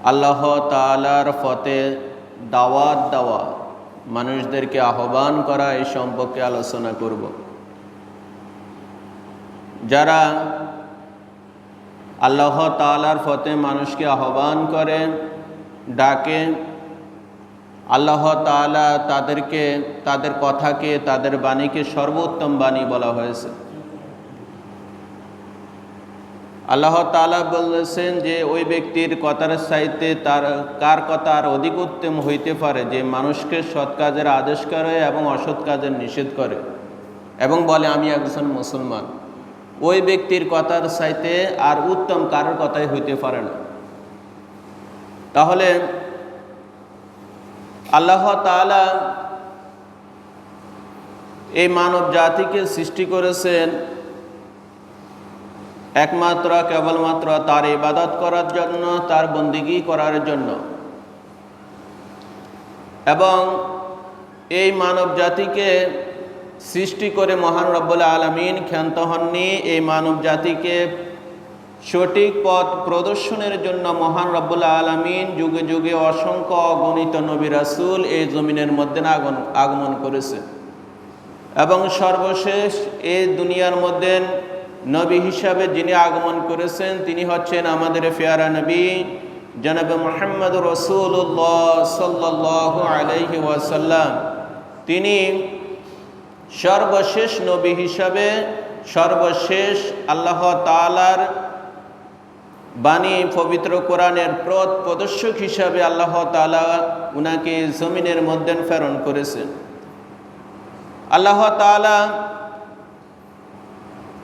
আল্লাহ তাআলার পথে দাওয়াত দেওয়া, মানুষদেরকে আহ্বান করা, এই সম্পর্কে আলোচনা করব। যারা আল্লাহ তাআলার পথে মানুষকে আহ্বান করে, ডাকে, আল্লাহ তাআলা তাদেরকে, তাদের কথাকে, তাদের বাণীকে সর্বোত্তম বাণী বলা হয়েছে। আল্লাহ তাআলা বলেছেন যে ওই ব্যক্তির কথার চাইতে তার কার কথা আর অধিক উত্তম হইতে পারে, যে মানুষকে সৎ কাজের আদেশ করে এবং অসৎ কাজের নিষেধ করে এবং বলে আমি একজন মুসলমান। ওই ব্যক্তির কথার চাইতে আর উত্তম কারোর কথাই হইতে পারে না। তাহলে আল্লাহ তাআলা এই মানব জাতিকে সৃষ্টি করেছেন একমাত্র কেবলমাত্র তার ইবাদত করার জন্য, তার বন্দিগি করার জন্য। এবং এই মানব জাতিকে সৃষ্টি করে মহান রব্বুল আলামিন ক্ষান্ত হননি। এই মানব জাতিকে সঠিক পথ প্রদর্শনের জন্য মহান রব্বুল আলামিন যুগে যুগে অসংখ্য অগণিত নবী রাসূল এই জমিনের মধ্যে আগমন করেছে। এবং সর্বশেষ এই দুনিয়ার মধ্যে নবী হিসাবে যিনি আগমন করেছেন তিনি হচ্ছেন আমাদের পেয়ারা নবী জনাবে মুহাম্মদ রাসূলুল্লাহ সাল্লাল্লাহু আলাইহি ওয়াসাল্লাম। তিনি সর্বশেষ নবী হিসাবে, সর্বশেষ আল্লাহ তাআলার বাণী পবিত্র কোরআনের পথ প্রদর্শক হিসাবে আল্লাহ তাআলা উনাকে জমিনের মধ্যে প্রেরণ করেছেন। আল্লাহ তাআলা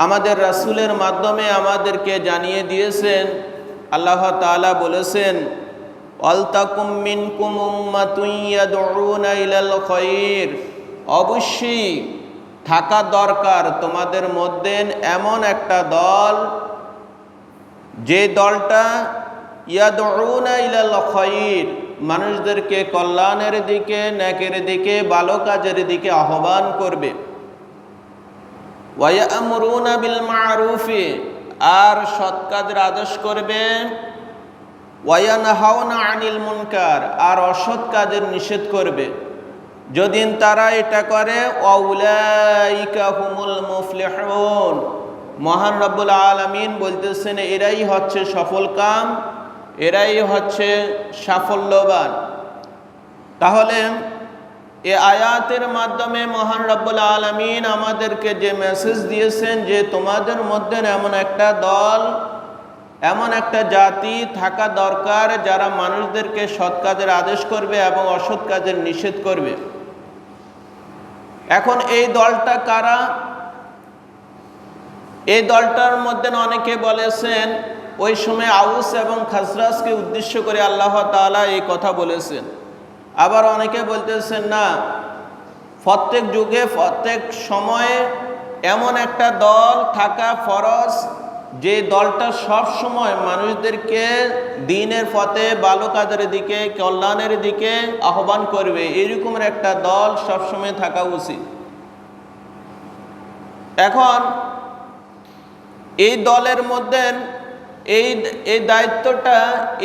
আমাদের রাসূলের মাধ্যমে আমাদেরকে জানিয়ে দিয়েছেন, আল্লাহ তাআলা বলেছেন ওয়ালতাকুম মিনকুম উম্মাতুন ইয়াদউনা ইলাল খায়র, অবশ্যই থাকা দরকার তোমাদের মধ্যে এমন একটা দল, যে দলটা ইয়াদউনা ইলাল খায়র, মানুষদেরকে কল্যাণের দিকে, নেকের দিকে, ভালো কাজের দিকে আহ্বান করবে। ওয়ায়ামুরুনা বিল মারুফি, আর সৎ কাজের আদেশ করবে। ওয়ায়ানহাউনা আনিল মুনকার, আর অসৎ কাজের নিষেধ করবে। যদি তারা এটা করে ওয়াউলাইকা হুমুল মুফলিহুন, মহান রব্বুল আলামিন বলতেছেন এরাই হচ্ছে সফল কাম, এরাই হচ্ছে সাফল্যবান। তাহলে এই আয়াতের মাধ্যমে মহান রব্বুল আলামিন আমাদেরকে যে মেসেজ দিয়েছেন যে তোমাদের মধ্যে এমন একটা দল, এমন একটা জাতি থাকা দরকার যারা মানুষদেরকে সৎ কাজের আদেশ করবে এবং অসৎ কাজের নিষেধ করবে। এখন এই দলটা কারা? এই দলটার মধ্যে অনেকে বলেছেন ওই সময় আউস এবং খাজরাজকে উদ্দেশ্য করে আল্লাহ তাআলা এই কথা বলেছেন। আবার অনেকে বলতেছেন না, প্রত্যেক যুগে প্রত্যেক সময়ে এমন একটা দল থাকা ফরজ, যে দলটা সব সময় মানুষদেরকে দ্বীনের পথে, ভালো কাজের দিকে, কল্যাণের দিকে আহ্বান করবে। এরকমের একটা দল সবসময় থাকা উচিত। এখন এই দলের মধ্যে এই দায়িত্বটা,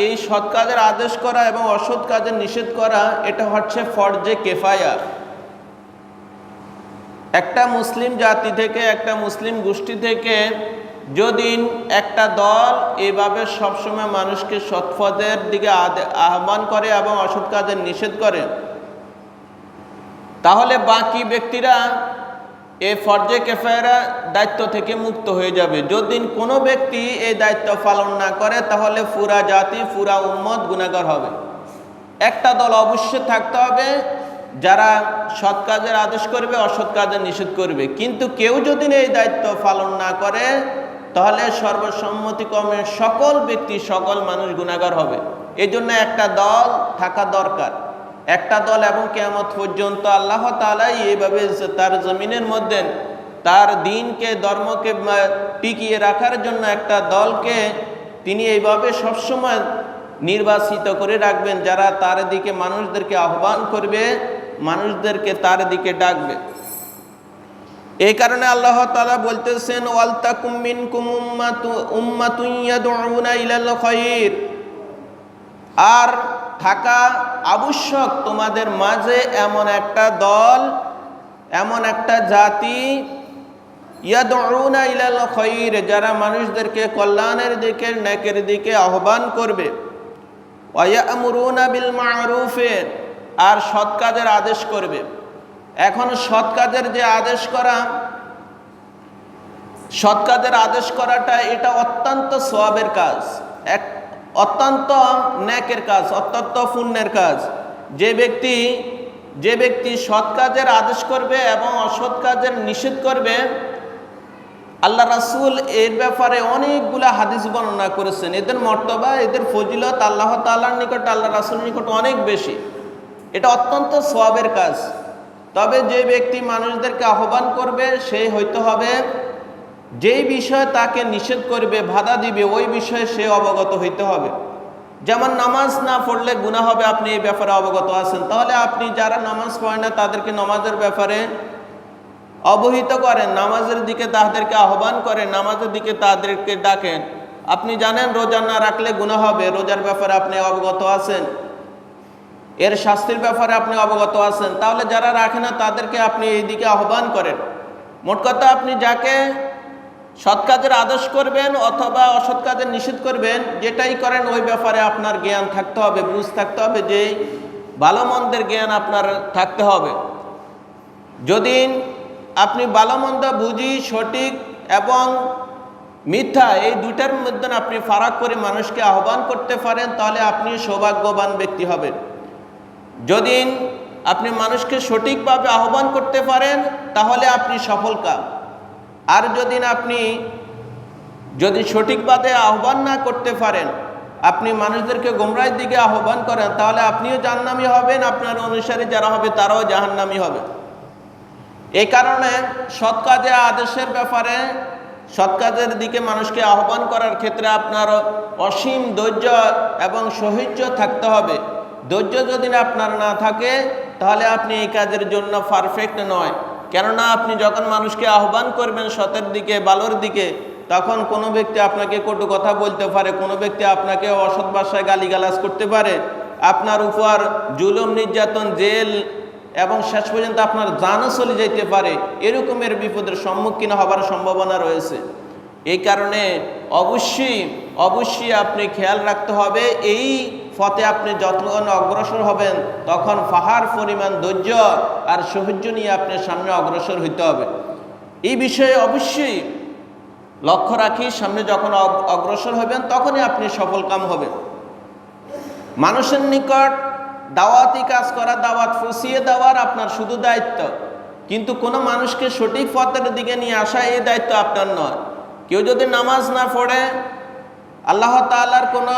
এই সৎ কাজের আদেশ করা এবং অসৎ কাজের নিষেধ করা, এটা হচ্ছে ফরজে কেফায়া। একটা মুসলিম জাতি থেকে, একটা মুসলিম গোষ্ঠী থেকে যদি একটা দল এইভাবে সবসময় মানুষকে সৎ পথের দিকে আহ্বান করে এবং অসৎ কাজের নিষেধ করে, তাহলে বাকি ব্যক্তিরা এই ফরজে কেফায়া দায়িত্ব থেকে মুক্ত হয়ে যাবে। যদি কোনো ব্যক্তি এই দায়িত্ব পালন না করে তাহলে পুরা জাতি, পুরা উম্মত গুনাহগার হবে। একটা দল অবশ্যই থাকতে হবে যারা সৎ কাজের আদেশ করবে, অসৎ কাজের নিষেধ করবে। কিন্তু কেউ যদি এই দায়িত্ব পালন না করে তাহলে সর্বসম্মতিক্রমে সকল ব্যক্তি, সকল মানুষ গুনাহগার হবে। এই জন্য একটা দল থাকা দরকার, একটা দল। এবং কিয়ামত পর্যন্ত আল্লাহ তাআলা এইভাবে তার জমিনের মধ্যে তার দ্বীনকে, ধর্মকে টিকিয়ে রাখার জন্য একটা দলকে তিনি এইভাবে সবসময় নির্বাচিত করে রাখবেন, যারা তার দিকে মানুষদেরকে আহ্বান করবে, মানুষদেরকে তার দিকে ডাকবে। এই কারণে আল্লাহ তাআলা বলতেছেন ওয়ালতাকুম মিনকুম উম্মাতুন ইয়াদউনা ইলাল খায়র, আর থাকা আবশ্যক তোমাদের মাঝে এমন একটা দল, এমন একটা জাতি, ইয়াদউনা ইলাল খায়র, যারা মানুষদেরকে কল্যাণের দিকে, নেকের দিকে আহ্বান করবে, ওয়া ইয়ামুরুনা বিল মা'রুফ, আর সৎ কাজের আদেশ করবে। এখন সৎ কাজের যে আদেশ করা, সৎ কাজের আদেশ করাটা এটা অত্যন্ত সওয়াবের কাজ, এক অত্যন্ত নেকের কাজ, অত্যন্ত পুণ্যের কাজ। যে ব্যক্তি সৎ কাজের আদেশ করবে এবং অসৎ কাজের নিষেধ করবে, আল্লাহ রাসূল এর ব্যাপারে অনেকগুলা হাদিস বর্ণনা করেছেন। এদের মর্তবা, এদের ফজিলত আল্লাহ তাআলার নিকট, আল্লাহ রাসূলের নিকট অনেক বেশি। এটা অত্যন্ত সওয়াবের কাজ। তবে যে ব্যক্তি মানুষদেরকে আহ্বান করবে, সে হইতে হবে যেই বিষয়ে তাকে নিষেধ করবে, বাধা দিবে, ওই বিষয়ে সে অবগত হইতে হবে। যেমন নামাজ না পড়লে গুনাহ হবে, আপনি এই ব্যাপারে অবগত আছেন, তাহলে আপনি যারা নামাজ পড়ে না তাদেরকে নামাজের ব্যাপারে অবহিত করেন, নামাজের দিকে তাদেরকে আহ্বান করেন, নামাজের দিকে তাদেরকে ডাকেন। আপনি জানেন রোজা না রাখলে গুনাহ হবে, রোজার ব্যাপারে আপনি অবগত আছেন, এর শাস্তির ব্যাপারে আপনি অবগত আছেন, তাহলে যারা রাখে না তাদেরকে আপনি এই দিকে আহ্বান করেন। মোট কথা, আপনি যাকে সৎ কাজের আদেশ করবেন অথবা অসৎ কাজের নিষেধ করবেন, যেটাই করেন ওই ব্যাপারে আপনার জ্ঞান থাকতে হবে, বুঝ থাকতে হবে, যে ভালো মন্দের জ্ঞান আপনার থাকতে হবে। যদি আপনি ভালো মন্দ বুঝি, সঠিক এবং মিথ্যা, এই দুইটার মধ্যে আপনি ফারাক করে মানুষকে আহ্বান করতে পারেন, তাহলে আপনি সৌভাগ্যবান ব্যক্তি হবেন। যদি আপনি মানুষকে সঠিকভাবে আহ্বান করতে পারেন, তাহলে আপনি সফল কাম। আর যদি সঠিকভাবে আহ্বান না করতে পারেন, আপনি মানুষদেরকে গোমরাহের দিকে আহ্বান করেন, তাহলে আপনিও জাহান্নামী হবেন, আপনার অনুসারী যারা হবে তারাও জাহান্নামী হবে। এই কারণে সৎ কাজে আদেশের ব্যাপারে, সৎ কাজের দিকে মানুষকে আহ্বান করার ক্ষেত্রে আপনার অসীম ধৈর্য এবং সহিষ্ণু থাকতে হবে। ধৈর্য যদি আপনার না থাকে, তাহলে আপনি এই কাজের জন্য পারফেক্ট নয়। কেননা আপনি যখন মানুষকে আহ্বান করবেন সতের দিকে, ভালোর দিকে, তখন কোনো ব্যক্তি আপনাকে কটু কথা বলতে পারে, কোনো ব্যক্তি আপনাকে অসৎ ভাষায় গালিগালাজ করতে পারে, আপনার উপর জুলুম, নির্যাতন, জেল এবং শেষ পর্যন্ত আপনার জানও চলে যেতে পারে। এরকমের বিপদের সম্মুখীন হবার সম্ভাবনা রয়েছে। এই কারণে অবশ্যই আপনি খেয়াল রাখতে হবে, এই পথে আপনি যতক্ষণ অগ্রসর হবেন, তখন পাহাড় পরিমাণ ধৈর্য আর সহ্য নিয়ে আপনি সামনে অগ্রসর হইতে হবে। এই বিষয়ে অবশ্যই লক্ষ্য রাখি, সামনে যখন অগ্রসর হবেন তখনই আপনি সফল কাম হবেন। মানুষের নিকট দাওয়াতি কাজ করা, দাওয়াত পৌঁছিয়ে দেওয়ার আপনার শুধু দায়িত্ব, কিন্তু কোনো মানুষকে সঠিক পথের দিকে নিয়ে আসা এই দায়িত্ব আপনার নয়। কেউ যদি নামাজ না পড়ে, আল্লাহ তাআলার কোনো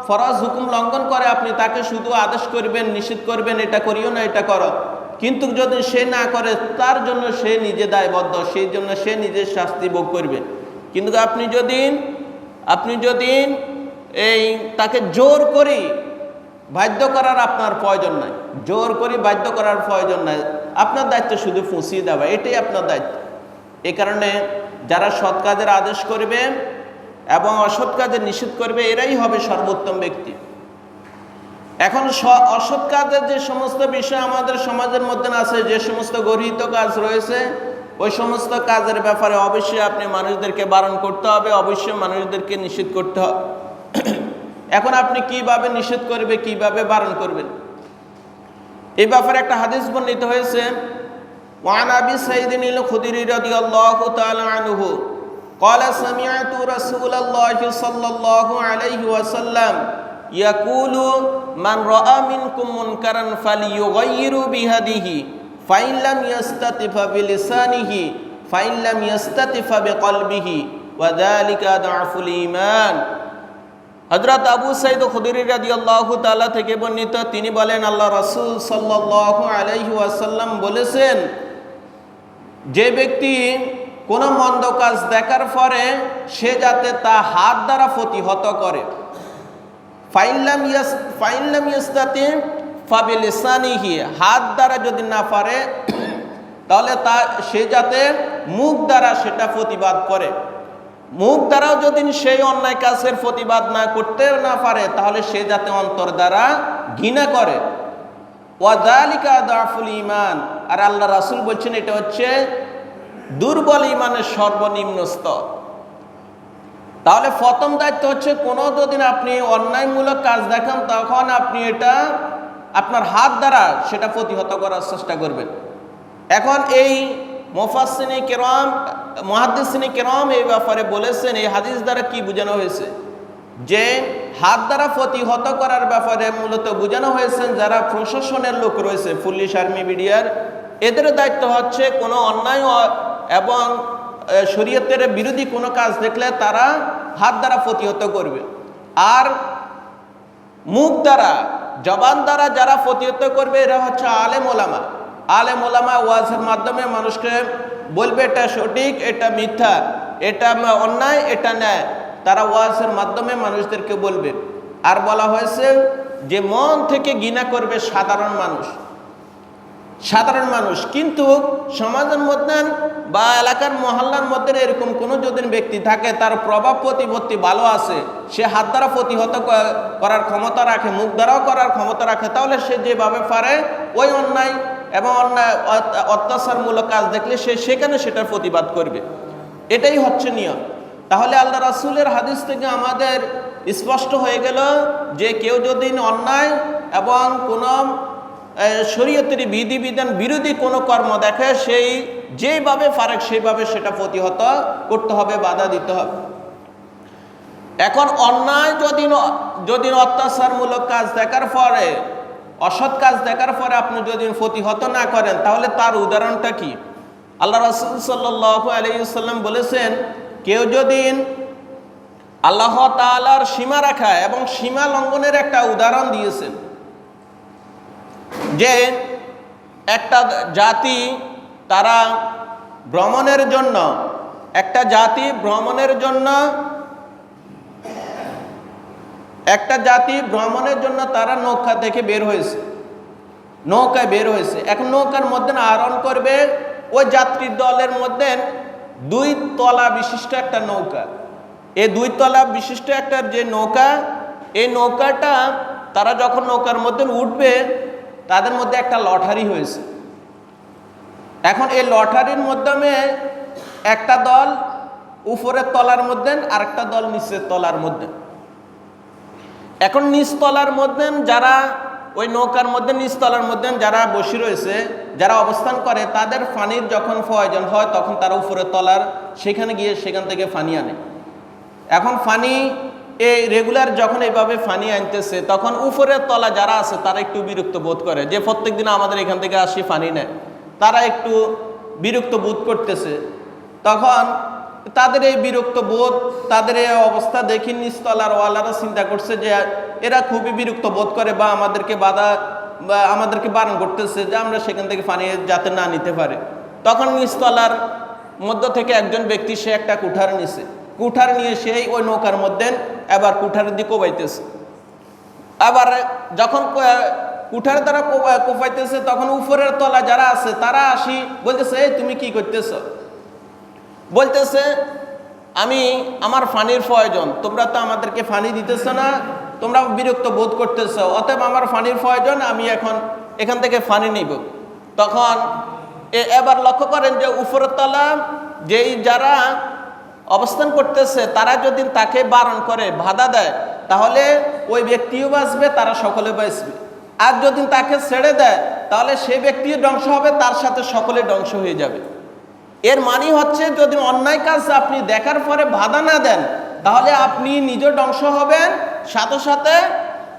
ফরজ হুকুম লঙ্ঘন করে, আপনি তাকে শুধু আদেশ করবেন, নিষেধ করবেন, এটা করিও না, এটা করো, কিন্তু যদি সে না করে, তার জন্য সে নিজে দায়বদ্ধ, সেই জন্য সে নিজের শাস্তি ভোগ করবে। কিন্তু আপনি যদি তাকে জোর করি বাধ্য করার আপনার প্রয়োজন নাই, জোর করে বাধ্য করার প্রয়োজন নাই, আপনার দায়িত্ব শুধু পৌঁছিয়ে দেওয়া, এটাই আপনার দায়িত্ব। এই কারণে যারা সৎ কাজের আদেশ করবে এবং অসৎ কাজের নিষেধ করবে, এরাই হবে সর্বোত্তম ব্যক্তি। এখন অসৎ কাজের যে সমস্ত বিষয় আমাদের সমাজের মধ্যে আছে, যে সমস্ত গর্হিত কাজ রয়েছে, ওই সমস্ত কাজের ব্যাপারে অবশ্যই আপনি মানুষদেরকে বারণ করতে হবে, অবশ্যই মানুষদেরকে নিষেধ করতে হবে। এখন আপনি কিভাবে নিষেধ করবে, কিভাবে বারণ করবেন, এই ব্যাপারে একটা হাদিস বর্ণিত হয়েছে। ওয়ান আবি সাঈদ আল-খুদরি রাদিয়াল্লাহু তাআলা আনহু قال سمعت رسول الله صلى الله عليه وسلم يقول من رأى منكم منكرا فليغير بيده فإن لم يستطع بلسانه فإن لم يستطع بقلبه وذلك ضعف الإيمان। হযরত আবু সাঈদ খুদরি রাদিয়াল্লাহু তাআলা থেকে বর্ণিত, তিনি বলেন, আল্লাহ রাসূল সাল্লাল্লাহু আলাইহি ওয়াসাল্লাম বলেছেন, যে ব্যক্তি কোনো মন্দ কাজ দেখার পরে সে যাতে তা হাত দ্বারা প্রতিহত করে, ফাইল্লাম ইয়াস্তাতি ফাবিলিসানিহি, হাত দ্বারা যদি না পারে তাহলে সে যাতে মুখ দ্বারা সেটা প্রতিবাদ করে। মুখ দ্বারাও যদি সেই অন্যায় কাজের প্রতিবাদ না করতে না পারে, তাহলে সে যাতে অন্তর দ্বারা ঘৃণা করে। ওয়াযালিকা আযআফুল ঈমান, আর আল্লাহ রাসূল বলছেন এটা হচ্ছে দুর্বল ঈমানের সর্বনিম্ন স্তর। তাহলে প্রথম দায়িত্ব হচ্ছে কোনো যদি আপনি অন্যায়মূলক কাজ দেখেন, তখন আপনি এটা আপনার হাত দ্বারা সেটা প্রতিহত করার চেষ্টা করবেন। এখন এই মুফাসসিরিনে কিরাম, মুহাদ্দিসিনে কিরাম এই ব্যাপারে বলেছেন, এই হাদিস দ্বারা কি বোঝানো হয়েছে, যে হাত দ্বারা প্রতিহত করার ব্যাপারে মূলত বোঝানো হয়েছে যারা প্রশাসনের লোক রয়েছে, পুলিশ, আর্মি, মিডিয়ার, এদের দায়িত্ব হচ্ছে কোনো অন্যায় এবং শরীয়তের বিরোধী কোনো কাজ দেখলে তারা হাত দ্বারা প্রতিহত করবে। আর মুখ দ্বারা, জবান দ্বারা যারা প্রতিহত করবে এরা হচ্ছে আলেম ওলামা। আলেম ওলামা ওয়াজের মাধ্যমে মানুষকে বলবে এটা সঠিক, এটা মিথ্যা, এটা অন্যায়, এটা ন্যায়। তারা ওয়াজের মাধ্যমে মানুষদেরকে বলবে। আর বলা হয়েছে যে মন থেকে ঘৃণা করবে সাধারণ মানুষ, সাধারণ মানুষ। কিন্তু সমাজের মধ্যে বা এলাকার মহল্লার মধ্যে এরকম কোনো যদি ব্যক্তি থাকে, তার প্রভাব প্রতিপত্তি ভালো আছে, সে হাত দ্বারা প্রতিহত করার ক্ষমতা রাখে, মুখ দ্বারাও করার ক্ষমতা রাখে, তাহলে সে যেভাবে পারে ওই অন্যায় এবং অন্যায় অত্যাচারমূলক কাজ দেখলে সে সেখানে সেটার প্রতিবাদ করবে। এটাই হচ্ছে নিয়ম। তাহলে আল্লাহ রাসূলের হাদিস থেকে আমাদের স্পষ্ট হয়ে গেল যে কেউ যদি অন্যায় এবং কোনো শরীয়তের বিধিবিধান বিরোধী কোনো কর্ম দেখে, সেই যেভাবে পারে সেইভাবে সেটা প্রতিহত করতে হবে, বাধা দিতে হবে। এখন অন্যায় যদি অত্যাচারমূলক কাজ দেখার পরে, অসৎ কাজ দেখার পরে আপনি যদি প্রতিহত না করেন, তাহলে তার উদাহরণটা কি? আল্লাহ রাসূল সাল্লাল্লাহু আলাইহি ওয়াসাল্লাম বলেছেন, কেউ যদি আল্লাহ তাআলার সীমা রাখা এবং সীমা লঙ্ঘনের একটা উদাহরণ দিয়েছেন, যে একটা জাতি তারা ভ্রমণের জন্য, একটা জাতি ভ্রমণের জন্য তারা নৌকা থেকে বের হয়েছে, নৌকায় বের হয়েছে। এখন নৌকার মধ্যে আরোহণ করবে ওই যাত্রীর দলের মধ্যে 2 তলা বিশিষ্ট একটা নৌকা। এই 2 তলা বিশিষ্ট একটা যে নৌকা, এই নৌকাটা তারা যখন নৌকার মধ্যে উঠবে, তাদের মধ্যে একটা লটারি হয়েছে। এখন এই লটারির মাধ্যমে একটা দল উপরের তলার মধ্যে, আরেকটা দল নিচের তলার মধ্যে। এখন নিচতলার মধ্যে যারা ওই নৌকার মধ্যে, নিচতলার মধ্যে যারা বসে রয়েছে, যারা অবস্থান করে, তাদের পানির যখন প্রয়োজন হয় তখন তারা উপরের তলার সেখানে গিয়ে সেখান থেকে পানি আনে। এখন পানি এই রেগুলার যখন এইভাবে পানি আনতেছে, তখন উপরের তলা যারা আছে তারা একটু বিরক্ত বোধ করে, যে প্রত্যেক দিন আমাদের এখান থেকে আসি পানি নেয়, তারা একটু বিরক্ত বোধ করতেছে। তখন তাদের এই বিরক্ত বোধ, তাদের এই অবস্থা দেখি নিচতলার ওয়ালারা চিন্তা করছে যে এরা খুবই বিরক্ত বোধ করে, বা আমাদেরকে বারণ করতেছে যে আমরা সেখান থেকে পানি যাতে না নিতে পারে। তখন নিচতলার মধ্য থেকে একজন ব্যক্তি, সে একটা কুঠার নিছে, কুঠার নিয়ে সেই ওই নৌকার মধ্যে এবার কুঠারের দিকে কোপাইতেছে। আবার যখন কুঠার দ্বারা কোপাইতেছে, তখন উপরের তলা যারা আছে তারা আসি বলতেছে, এই তুমি কি করতেছ? বলতেছে, আমার পানির প্রয়োজন, তোমরা তো আমাদেরকে পানি দিতেছ না, তোমরা বিরক্ত বোধ করতেছ, অতএব আমার পানির প্রয়োজন, আমি এখন এখান থেকে পানি নিব। তখন এবার লক্ষ্য করেন যে উপরের তলা যেই যারা অবস্থান করতেছে, তারা যদি তাকে বারণ করে, বাধা দেয়, তাহলে ওই ব্যক্তিও বাঁচবে, তারা সকলে বাঁচবে। আর যদি তাকে ছেড়ে দেয়, তাহলে সে ব্যক্তিও ধ্বংস হবে, তার সাথে সকলে ধ্বংস হয়ে যাবে। এর মানে হচ্ছে, যদি অন্যায় কাজ আপনি দেখার পরে বাধা না দেন, তাহলে আপনি নিজে ধ্বংস হবেন, সাথে সাথে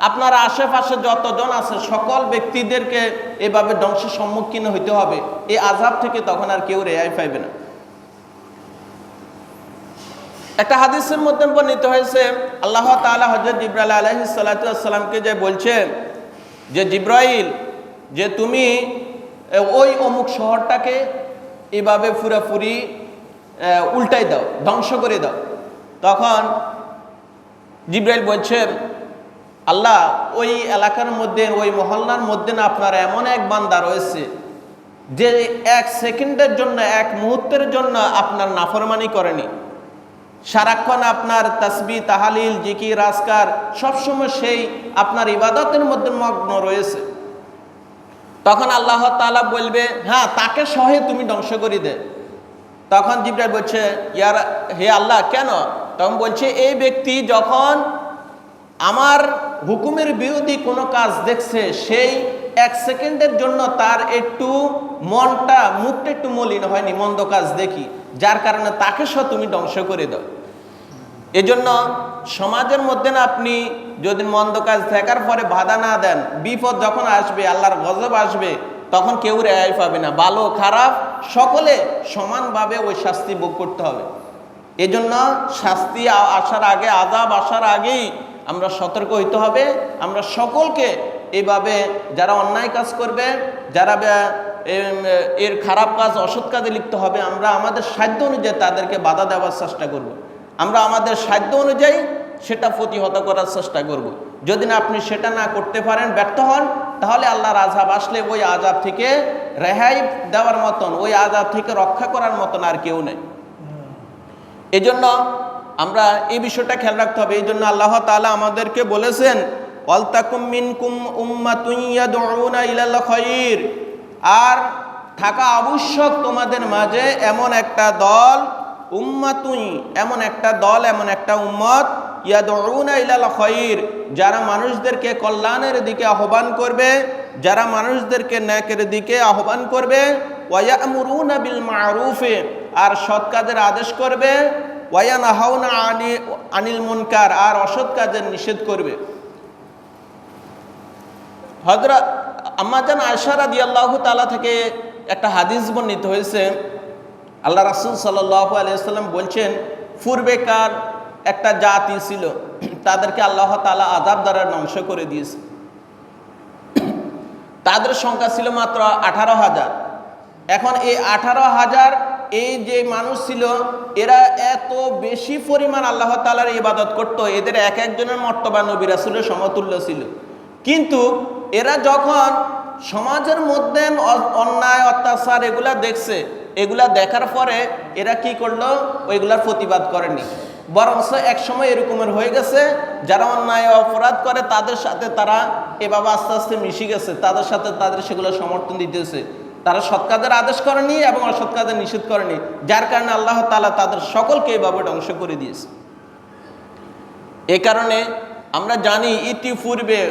আপনার আশেপাশে যতজন আছে সকল ব্যক্তিদেরকে এভাবে ধ্বংসের সম্মুখীন হইতে হবে। এই আযাব থেকে তখন আর কেউ রেহাই পাইবে না। একটা হাদিসের মধ্যে বর্ণিত হয়েছে, আল্লাহ তাআলা হযরত জিবরাইল আলাইহিস সালাতু ওয়াস সালামকে যে বলছে যে জিবরাইল, যে তুমি ওই অমুক শহরটাকে এভাবে পুরোপুরি উল্টাই দাও, ধ্বংস করে দাও। তখন জিবরাইল বলছে, আল্লাহ, ওই এলাকার মধ্যে, ওই মহল্লার মধ্যে না আপনার এমন এক বান্দা রয়েছে যে 1 সেকেন্ডের জন্য, 1 মুহূর্তের জন্য আপনার নাফরমানি করেনি। সারাক্ষণ আপনার তাসবিহ তাহালিল জিকির আজকার সবসময় সেই আপনার ইবাদতের মধ্যে মগ্ন রয়েছে, তখন আল্লাহ তাআলা বলবে হ্যাঁ তাকে সহে তুমি ধ্বংস করে দে। তখন জিবরাইল বলছে ইয়ার হে আল্লাহ কেন? তখন বলছে এই ব্যক্তি যখন আমার হুকুমের বিরোধী কোনো কাজ দেখছে, সেই 1 সেকেন্ডের জন্য তার একটু মুখটা একটু মলিন হয়নি, মন্দ কাজ দেখি, যার কারণে তাকে সহ তুমি ধ্বংস করে দাও। এজন্য সমাজের মধ্যে না আপনি যদি মন্দ কাজ দেখার পরে বাধা না দেন, বিপদ যখন আসবে, আল্লাহর গজব আসবে, তখন কেউ রেহাই পাবে না। ভালো খারাপ সকলে সমানভাবে ওই শাস্তি ভোগ করতে হবে। এজন্য শাস্তি আসার আগে, আযাব আসার আগেই আমরা সতর্ক হইতে হবে। আমরা সকলকে এইভাবে যারা অন্যায় কাজ করবে, যারা এর খারাপ কাজ অসৎ কাজে লিপ্ত হবে, আমরা আমাদের সাধ্য অনুযায়ী তাদেরকে বাধা দেওয়ার চেষ্টা করব। আমরা আমাদের সাধ্য অনুযায়ী সেটা প্রতিহত করার চেষ্টা করব। যদি না আপনি সেটা না করতে পারেন, ব্যর্থ হন, তাহলে আল্লাহর আযাব আসলে ওই আযাব থেকে রেহাই দেওয়ার মতন, ওই আযাব থেকে রক্ষা করার মতন আর কেউ নেই। এজন্য আমরা এই বিষয়টা খেয়াল রাখতে হবে। এই জন্য আল্লাহ তাআলা আমাদেরকে বলেছেন ওয়ালতাকুম মিনকুম উম্মাতুন ইয়াদউনা ইলাল খায়র, আর থাকা আবশ্যক তোমাদের মাঝে এমন একটা দল, উম্মাতুন এমন একটা দল, এমন একটা উম্মত, ইয়াদউনা ইলাল খায়র যারা মানুষদেরকে কল্যাণের দিকে আহ্বান করবে, যারা মানুষদেরকে নেকের দিকে আহ্বান করবে, ওয়া ইয়ামুরুনা বিল মারুফে আর সৎ কাজের আদেশ করবে, ওয়া ইয়ানহাউনা আনিল মুনকার আর অসৎ কাজের নিষেধ করবে। হযরত আম্মা জান আয়েশা রাদিয়াল্লাহু তাআলা থেকে একটা হাদিস বর্ণিত হয়েছে, আল্লাহ রাসূল সাল্লাল্লাহু আলাইহি ওয়াসাল্লাম বলছেন পূর্বেকার একটা জাতি ছিল, তাদেরকে আল্লাহ তাআলা আযাব দ্বারা ধ্বংস করে দিয়েছে। তাদের সংখ্যা ছিল মাত্র 18,000। এখন এই 18,000 এই যে মানুষ ছিল, এরা এত বেশি পরিমাণ আল্লাহ তাআলার ইবাদত করত, এদের এক একজনের মর্তবা নবী রাসূলের সমতুল্য ছিল। কিন্তু এরা যখন সমাজের মধ্যে অন্যায় অত্যাচার এগুলা দেখছে, এগুলা দেখার পরে এরা কি করলো? ওইগুলার প্রতিবাদ করেনি, বরঞ্চ এক সময় এরকমের হয়ে গেছে যারা অন্যায় অপরাধ করে তাদের সাথে তারা এভাবে আস্তে আস্তে মিশে গেছে, তাদের সাথে তাদের সেগুলো সমর্থন দিতেছে। তারা সৎ কাজের আদেশ করেনি এবং অসৎ কাজের নিষেধ করেনি, যার কারণে আল্লাহ তাআলা তাদের সকলকে এইভাবে ধ্বংস করে দিয়েছে। এ কারণে আমরা জানি ইতিপূর্বে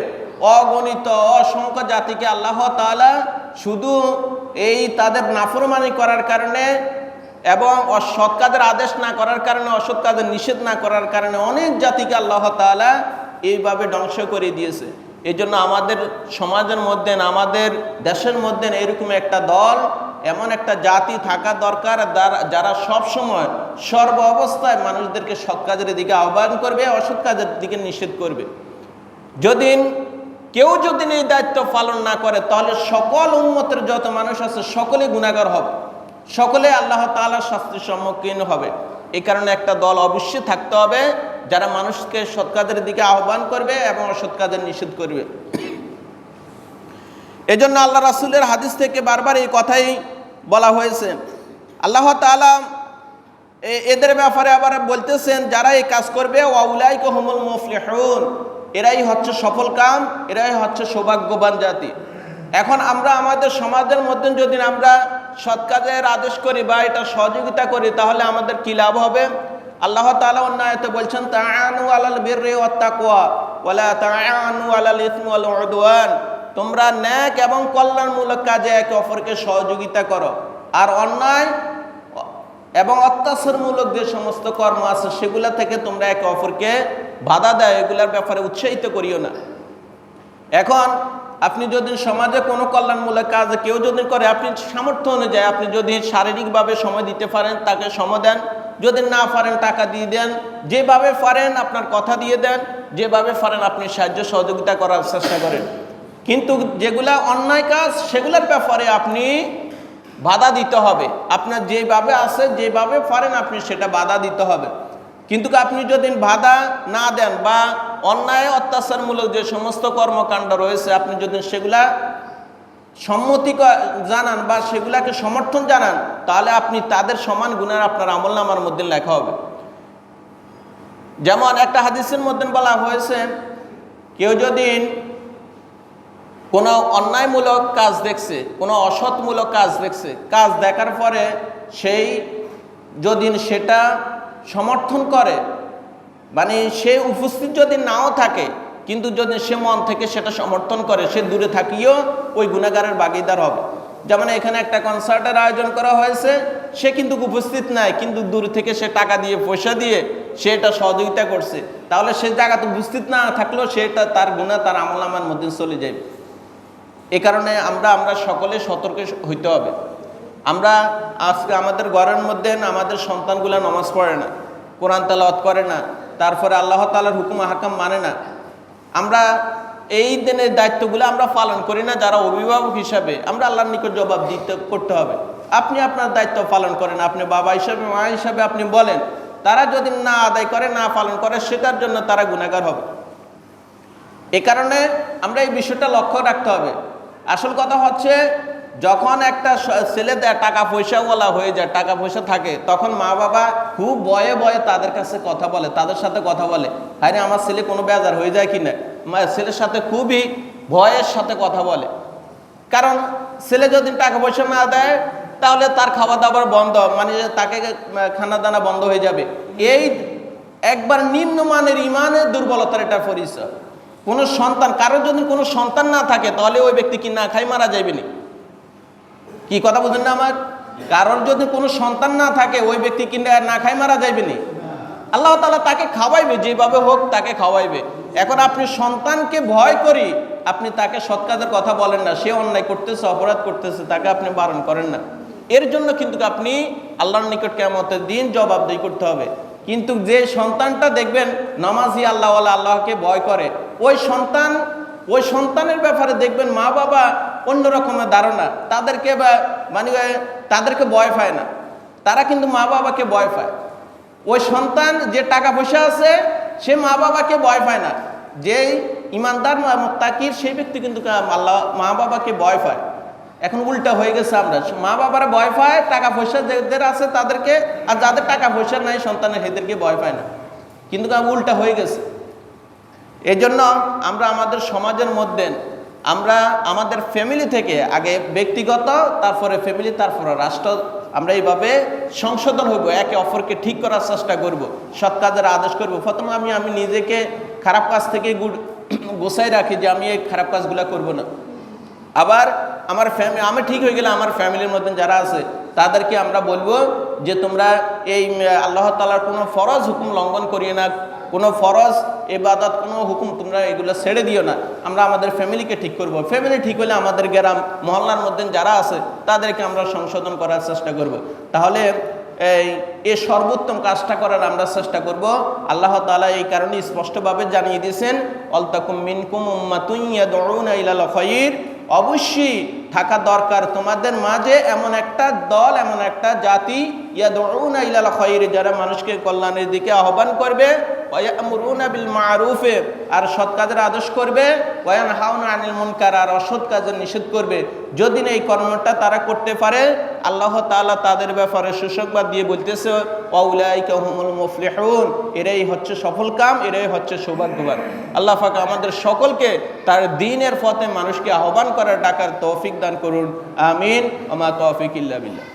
অগণিত অসংখ্য জাতিকে আল্লাহ তাআলা শুধু এই তাদের নাফরমানি করার কারণে এবং অসৎ কাজের আদেশ না করার কারণে, অসৎ কাজের নিষেধ না করার কারণে অনেক জাতিকে আল্লাহ তাআলা এইভাবে ধ্বংস করে দিয়েছে। এই জন্য আমাদের সমাজের মধ্যে, আমাদের দেশের মধ্যে এরকম একটা দল, এমন একটা জাতি থাকা দরকার যারা সব সময় সর্ব অবস্থায় মানুষদেরকে সৎ কাজের দিকে আহ্বান করবে, অসৎ কাজের দিকে নিষেধ করবে। যদি কেউ এই দায়িত্ব পালন না করে, তাহলে সকল উম্মতের যত মানুষ আছে সকলে গুনাহগার হবে, সকলে আল্লাহ তাআলার শাস্তির সম্মুখীন হবে। এই কারণে একটা দল অবশ্যই থাকতে হবে যারা মানুষকে সৎ কাজের দিকে আহ্বান করবে এবং অসৎ কাজের নিষেধ করবে। এজন্য আল্লাহ রাসূলের হাদিস থেকে বারবার এই কথাই বলা হয়েছে। আল্লাহ তাআলা এদের ব্যাপারে আবার বলতেছেন যারা এই কাজ করবে ওয়াউলাইকা হুমুল মুফলিহুন, এরাই হচ্ছে সফল কাম, এরাই হচ্ছে সৌভাগ্যবান জাতি। এখন আমরা আমাদের সমাজের মধ্যে যদি আমরা সৎ কাজের আদেশ করি বা এটা সহযোগিতা করি, তাহলে আমাদের কি লাভ হবে? আল্লাহ তাআলা অন্য আয়াতে বলছেন তাআনু আলাল বিররি ওয়াত তাকওয়া ওয়ালা তাআনু আলাল ইসমি ওয়াল উদওয়ান, তোমরা ন্যাক এবং কল্যাণমূলক কাজে একে অপরকে সহযোগিতা করো, আর অন্যায় এবং অত্যাচারমূলক যে সমস্ত কর্ম আছে সেগুলা থেকে তোমরা একে অপরকে বাধা দেয়, এগুলার ব্যাপারে উৎসাহিত করিও না। এখন আপনি যদি সমাজে কোনো কল্যাণমূলক কাজ কেউ যদি করে, আপনি সামর্থ্য অনুযায়ী আপনি যদি শারীরিকভাবে সময় দিতে পারেন তাকে সময় দেন, যদি না পারেন টাকা দিয়ে দেন, যেভাবে পারেন আপনার কথা দিয়ে দেন, যেভাবে পারেন আপনি সাহায্য সহযোগিতা করার চেষ্টা করেন। কিন্তু যেগুলা অন্যায় কাজ সেগুলোর ব্যাপারে আপনি বাধা দিতে হবে, আপনার যেভাবে আছে যেভাবে পারেন আপনি সেটা বাধা দিতে হবে। কিন্তু আপনি যদি বাধা না দেন বা অন্যায় অত্যাচারমূলক যে সমস্ত কর্মকাণ্ড রয়েছে আপনি যদি সেগুলা সম্মতি জানান বা সেগুলাকে সমর্থন জানান, তাহলে আপনি তাদের সমান গুণের আপনার আমলনামার মধ্যে লেখা হবে। যেমন একটা হাদিসের মধ্যে বলা হয়েছে, কেউ যদি কোনো অন্যায়মূলক কাজ দেখছে, কোনো অসৎমূলক কাজ দেখছে, কাজ দেখার পরে সেই যদি সেটা সমর্থন করে, মানে সে উপস্থিত যদি নাও থাকে, কিন্তু যদি সে মন থেকে সেটা সমর্থন করে, সে দূরে থাকিও ওই গুনাহগারের ভাগীদার হবে। যেমন এখানে একটা কনসার্টের আয়োজন করা হয়েছে, সে কিন্তু উপস্থিত নাই, কিন্তু দূর থেকে সে টাকা দিয়ে পয়সা দিয়ে সে এটা সহযোগিতা করছে, তাহলে সে জায়গাতে উপস্থিত না থাকলেও সেটা তার গুনাহ তার আমলনামার মধ্যে চলে যাবে। এ কারণে আমরা সকলে সতর্ক হইতে হবে। আমরা আজকে আমাদের ঘরের মধ্যে আমাদের সন্তানগুলো নামাজ পড়ে না, কোরআন তেলাওয়াত করে না, তারপরে আল্লাহ তাআলার হুকুম আহকাম মানে না। আমরা এই দিনের দায়িত্বগুলো আমরা পালন করি না। যারা অভিভাবক হিসাবে আমরা আল্লাহর নিকট জবাব দিতে করতে হবে। আপনি আপনার দায়িত্ব পালন করেন, আপনি বাবা হিসাবে মা হিসাবে আপনি বলেন, তারা যদি না আদায় করে, না পালন করে, সেটার জন্য তারা গুনাহগার হবে। এ কারণে আমরা এই বিষয়টা লক্ষ্য রাখতে হবে। আসল কথা হচ্ছে, যখন একটা ছেলে টাকা পয়সাওয়ালা হয়ে যায়, টাকা পয়সা থাকে, তখন মা বাবা খুব ভয়ে ভয়ে তাদের কাছে কথা বলে, তাদের সাথে কথা বলে, আরে আমার ছেলে কোনো বেজার হয়ে যায় কিনা। ছেলের সাথে খুবই ভয়ের সাথে কথা বলে, কারণ ছেলে যদি টাকা পয়সা না দেয় তাহলে তার খাওয়া দাবার বন্ধ, মানে তাকে খানা দানা বন্ধ হয়ে যাবে। এই একবার নিম্নমানের ইমানের দুর্বলতার এটা পরিচয়। কোনো সন্তান, কারোর যদি কোনো সন্তান না থাকে, তাহলে ওই ব্যক্তি কি না খাই মারা যাবে না? কি কথা বুঝেন না আমার? কারোর যদি কোনো সন্তান না থাকে, ওই ব্যক্তি কি না খাই মারা যাবে না? আল্লাহ তাআলা তাকে খাওয়াইবে, যেভাবে হোক তাকে খাওয়াইবে। এখন আপনি সন্তানকে ভয় করি আপনি তাকে সৎ কাজের কথা বলেন না, সে অন্যায় করতেছে, অপরাধ করতেছে, তাকে আপনি বারণ করেন না। এর জন্য কিন্তু আপনি আল্লাহর নিকট কিয়ামতের দিন জবাবদিহি করতে হবে। কিন্তু যে সন্তানটা দেখবেন নামাজি, আল্লাহওয়ালা, আল্লাহকে ভয় করে, ওই সন্তানের ব্যাপারে দেখবেন মা বাবা অন্য রকমের ধারণা, তাদেরকে ভয় পায় না, তারা কিন্তু মা বাবাকে ভয় পায়। ওই সন্তান যে টাকা পয়সা আছে, সে মা বাবাকে ভয় পায় না। যে ইমানদার মুত্তাকির সেই ব্যক্তি কিন্তু মা বাবাকে ভয় পায়। এখন উল্টা হয়ে গেছে, আমরা মা বাবারা ভয় পায় টাকা পয়সা যাদের আছে তাদেরকে, আর যাদের টাকা পয়সা নাই সন্তানের এদেরকে ভয় পায় না, কিন্তু উল্টা হয়ে গেছে। এই জন্য আমরা আমাদের সমাজের মধ্যে আমরা আমাদের ফ্যামিলি থেকে, আগে ব্যক্তিগত, তারপরে ফ্যামিলি, তারপরে রাষ্ট্র, আমরা এইভাবে সংশোধন হইব, একে অপরকে ঠিক করার চেষ্টা করব, সৎ কাজের আদেশ করব। প্রথমে আমি নিজেকে খারাপ কাজ থেকে গোছাই রাখি যে আমি এই খারাপ কাজগুলো করব না। আবার আমার আমি ঠিক হয়ে গেলে আমার ফ্যামিলির মধ্যে যারা আছে তাদেরকে আমরা বলবো যে তোমরা এই আল্লাহ তাআলার কোনো ফরজ হুকুম লঙ্ঘন করিয়ে না, কোনো ফরজ ইবাদত, কোনো হুকুম তোমরা এগুলো ছেড়ে দিও না। আমরা আমাদের ফ্যামিলিকে ঠিক করব। ফ্যামিলি ঠিক হলে আমাদের গ্রাম মহল্লার মধ্যে যারা আছে তাদেরকে আমরা সংশোধন করার চেষ্টা করব। তাহলে এই সর্বোত্তম কাজটা করার আমরা চেষ্টা করব। আল্লাহ তাআলা এই কারণে স্পষ্টভাবে জানিয়ে দিয়েছেন, ওয়ালতাকুম মিনকুম উম্মাতুন ইয়াদউনা ইলাল খায়র, অবশ্যই থাকা দরকার তোমাদের মাঝে এমন একটা দল, এমন একটা জাতি, ইয়াদউনা ইলাল খায়র, যারা মানুষকে কল্যাণের দিকে আহ্বান করবে, ওয়া ইয়ামুরুনা বিল মারুফ, আর সৎ কাজের আদেশ করবে, ওয়া ইয়ানহাউনা আনিল মুনকার, আর অসৎ কাজের নিষেধ করবে। যদি এই কর্মটা তারা করতে পারে, আল্লাহ তাআলা তাদের ব্যাপারে সুসংবাদ দিয়ে বলতেছে, ওয়া উলাইকা হুমুল মুফলিহুন, এরাই হচ্ছে সফল কাম, এরাই হচ্ছে সৌভাগ্যবান। আল্লাহ পাক আমাদের সকলকে তার দ্বীনের পথে মানুষকে আহ্বান করার, ডাকার তৌফিক দান করুন। আমিন। ওয়া মা তাওফিক ইল্লা বিল্লাহ।